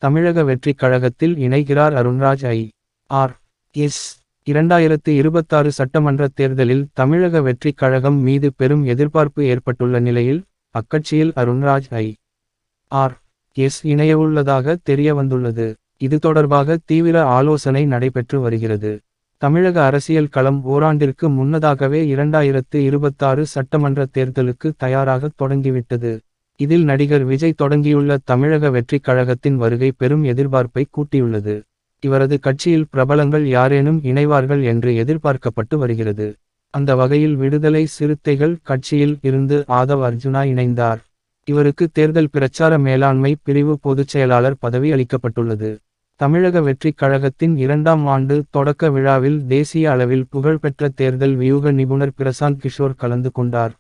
தமிழக வெற்றிக் கழகத்தில் இணைகிறார் அருண்ராஜ் ஐ.ஆர்.எஸ். 2026 சட்டமன்ற தேர்தலில் தமிழக வெற்றிக் கழகம் மீது பெரும் எதிர்பார்ப்பு ஏற்பட்டுள்ள நிலையில் அக்கட்சியில் அருண்ராஜ் ஐ.ஆர்.எஸ். இணையவுள்ளதாக தெரிய வந்துள்ளது. இது தொடர்பாக தீவிர ஆலோசனை நடைபெற்று வருகிறது. தமிழக அரசியல் களம் ஓராண்டிற்கு முன்னதாகவே 2026 சட்டமன்ற தேர்தலுக்கு தயாராக தொடங்கிவிட்டது. இதில் நடிகர் விஜய் தொடங்கியுள்ள தமிழக வெற்றிக் கழகத்தின் வருகை பெரும் எதிர்பார்ப்பை கூட்டியுள்ளது. இவரது கட்சியில் பிரபலங்கள் யாரேனும் இணைவார்கள் என்று எதிர்பார்க்கப்பட்டு வருகிறது. அந்த வகையில் விடுதலை சிறுத்தைகள் கட்சியில் இருந்து ஆதவ் அர்ஜுனா இணைந்தார். இவருக்கு தேர்தல் பிரச்சார மேலாண்மை பிரிவு பொதுச் செயலாளர் பதவி அளிக்கப்பட்டுள்ளது. தமிழக வெற்றிக் கழகத்தின் 2ஆம் ஆண்டு தொடக்க விழாவில் தேசிய அளவில் புகழ்பெற்ற தேர்தல் வியூக நிபுணர் பிரசாந்த் கிஷோர் கலந்து கொண்டார்.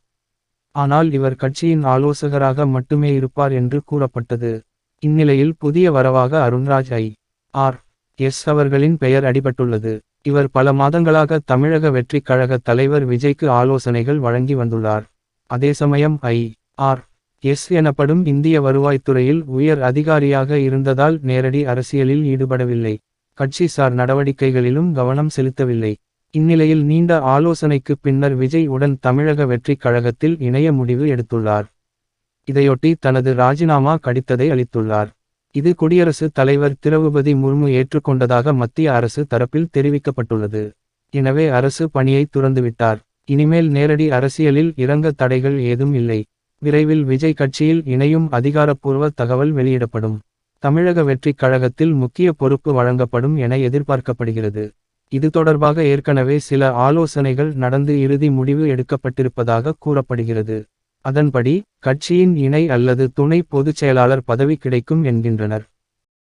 ஆனால் இவர் கட்சியின் ஆலோசகராக மட்டுமே இருப்பார் என்று கூறப்பட்டது. இந்நிலையில் புதிய வரவாக அருண்ராஜ் ஐ.ஆர்.எஸ். அவர்களின் பெயர் அடிபட்டுள்ளது. இவர் பல மாதங்களாக தமிழக வெற்றிக் கழக தலைவர் விஜய்க்கு ஆலோசனைகள் வழங்கி வந்துள்ளார். அதே சமயம் ஐ.ஆர்.எஸ். எனப்படும் இந்திய வருவாய்த்துறையில் உயர் அதிகாரியாக இருந்ததால் நேரடி அரசியலில் ஈடுபடவில்லை. கட்சி சார் நடவடிக்கைகளிலும் கவனம் செலுத்தவில்லை. இந்நிலையில் நீண்ட ஆலோசனைக்கு பின்னர் விஜய் உடன் தமிழக வெற்றிக் கழகத்தில் இணைய முடிவு எடுத்துள்ளார். இதையொட்டி தனது ராஜினாமா கடிதத்தை அளித்துள்ளார். இது குடியரசுத் தலைவர் திரௌபதி முர்மு ஏற்றுக்கொண்டதாக மத்திய அரசு தரப்பில் தெரிவிக்கப்பட்டுள்ளது. எனவே அரசு பணியை துறந்துவிட்டார். இனிமேல் நேரடி அரசியலில் இறங்க தடைகள் ஏதும் இல்லை. விரைவில் விஜய் கட்சியில் இணையும் அதிகாரப்பூர்வ தகவல் வெளியிடப்படும். தமிழக வெற்றிக் கழகத்தில் முக்கிய பொறுப்பு வழங்கப்படும் என எதிர்பார்க்கப்படுகிறது. இது தொடர்பாக ஏற்கனவே சில ஆலோசனைகள் நடந்து இறுதி முடிவு எடுக்கப்பட்டிருப்பதாக கூறப்படுகிறது. அதன்படி கட்சியின் இணை அல்லது துணை பொதுச் செயலாளர் பதவி கிடைக்கும் என்கின்றனர்.